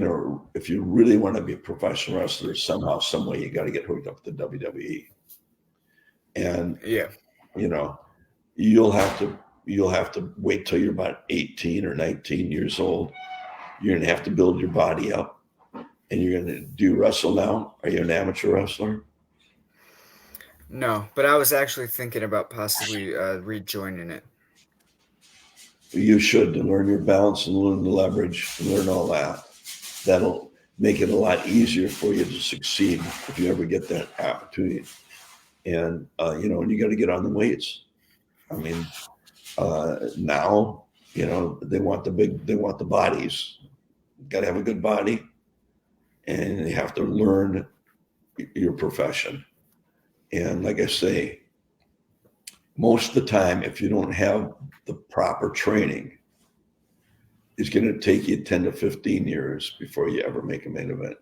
if you really want to be a professional wrestler, somehow, some way, you got to get hooked up with the WWE. And yeah. you'll have to wait till you're about 18 or 19 years old. You're going to have to build your body up. And you're going to do wrestle now? Are you an amateur wrestler? No, but I was actually thinking about possibly rejoining it. You should, to learn your balance and learn the leverage and learn all that. make it a lot easier for you to succeed if you ever get that opportunity. And and you got to get on the weights. I mean, now they want the bodies. Got to have a good body, and you have to learn your profession. And like I say, most of the time, if you don't have the proper training, it's going to take you 10 to 15 years before you ever make a main event.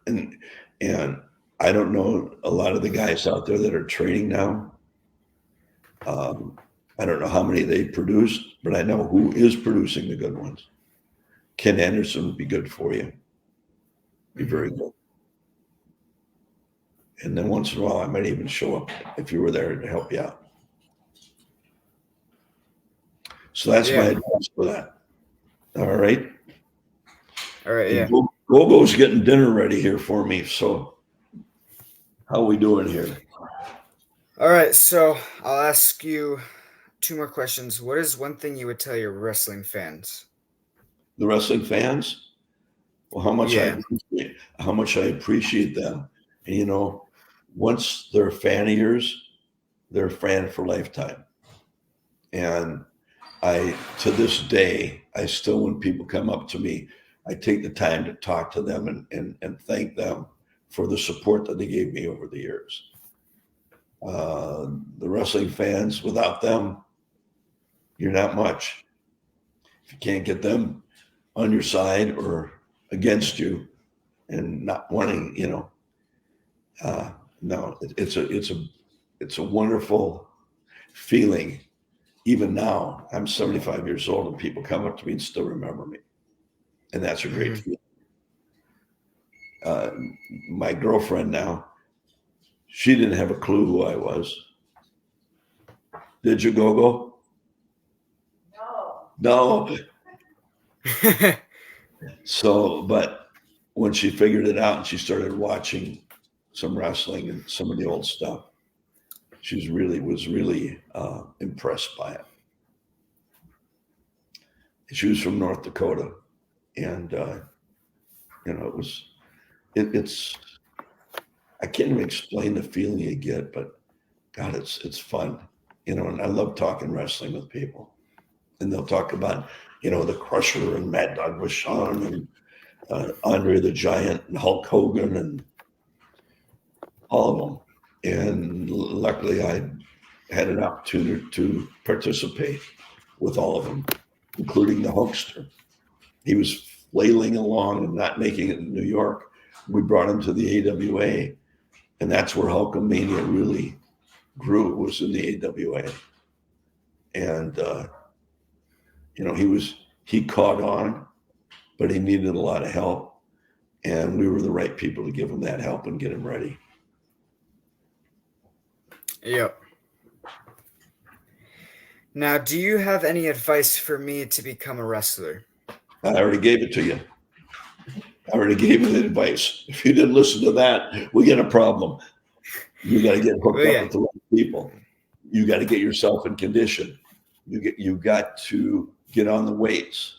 And I don't know a lot of the guys out there that are training now. I don't know how many they produced, but I know who is producing the good ones. Ken Anderson would be good for you. Be very good. And then once in a while, I might even show up if you were there to help you out. So that's my advice for that. All right. All right. Yeah. Gogo's getting dinner ready here for me. So how are we doing here? All right. So I'll ask you 2 more questions. What is one thing you would tell your wrestling fans? The wrestling fans? Well, how much I appreciate them. And once they're a fan of yours, they're a fan for lifetime. And to this day, I still, when people come up to me, I take the time to talk to them and thank them for the support that they gave me over the years. The wrestling fans, without them, you're not much. If you can't get them on your side or against you and not wanting, no, it's a wonderful feeling. Even now, I'm 75 years old and people come up to me and still remember me. And that's a great feeling. My girlfriend now, she didn't have a clue who I was. Did you, Gogo? No. So, but when she figured it out and she started watching some wrestling and some of the old stuff, she was really impressed by it. She was from North Dakota, and it's I can't even explain the feeling you get, but God, it's fun, and I love talking wrestling with people, and they'll talk about the Crusher and Mad Dog Vachon and Andre the Giant and Hulk Hogan and all of them. And luckily, I had an opportunity to participate with all of them, including the Hulkster. He was flailing along and not making it in New York. We brought him to the AWA, and that's where Hulkamania really grew, was in the AWA. And he caught on, but he needed a lot of help, and we were the right people to give him that help and get him ready. Yep. Now, do you have any advice for me to become a wrestler? I already gave it to you. I already gave you the advice. If you didn't listen to that, we get a problem. You got to get hooked up with the right people. You got to get yourself in condition. You got to get on the weights.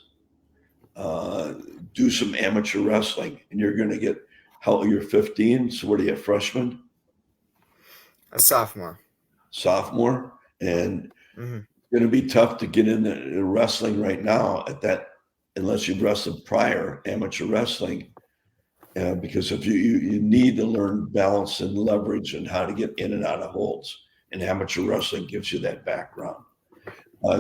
Do some amateur wrestling, and you're going to get. You're 15. So what are you, a freshman? A sophomore. Sophomore, and it's going to be tough to get into wrestling right now at that, unless you've wrestled prior amateur wrestling, because if you need to learn balance and leverage and how to get in and out of holds, and amateur wrestling gives you that background.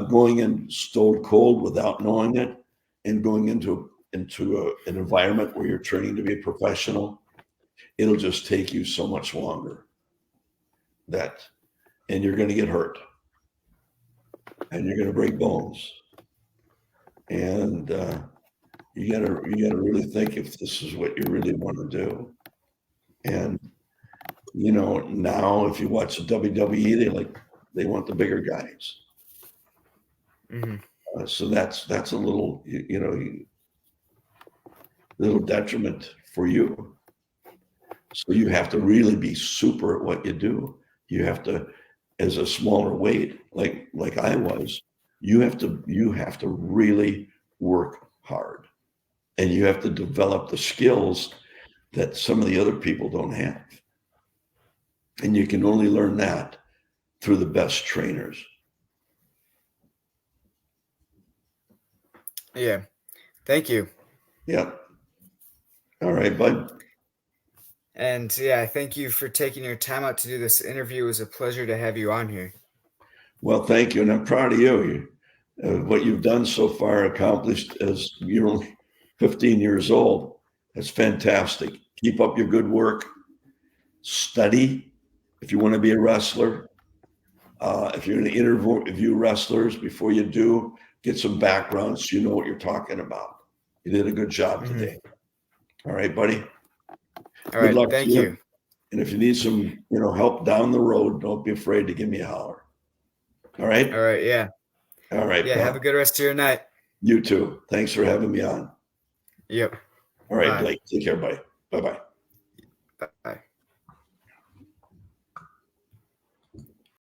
Going in stone cold without knowing it, and going into an environment where you're training to be a professional, it'll just take you so much longer. And you're going to get hurt, and you're going to break bones, and you got to really think if this is what you really want to do. And now if you watch the WWE, they want the bigger guys. So that's a little little detriment for you. So you have to really be super at what you do. You have to, as a smaller weight, like I was, you have to really work hard and you have to develop the skills that some of the other people don't have. And you can only learn that through the best trainers. Yeah. Thank you. Yeah. All right, bud. And yeah, thank you for taking your time out to do this interview. It was a pleasure to have you on here. Well, thank you. And I'm proud of you. What you've done so far, accomplished as you're only 15 years old. That's fantastic. Keep up your good work. Study if you want to be a wrestler. If you're going to interview wrestlers before you do, get some background so you know what you're talking about. You did a good job Mm-hmm. today. All right, buddy. All Good right. luck to Thank you. you. And if you need some, help down the road, don't be afraid to give me a holler. All right. All right. Yeah. All right, Yeah. Have a pal. good rest of your night. You too. Thanks for having me on. Yep. All right, Bye. Blake. Take care, buddy. Bye bye. Bye.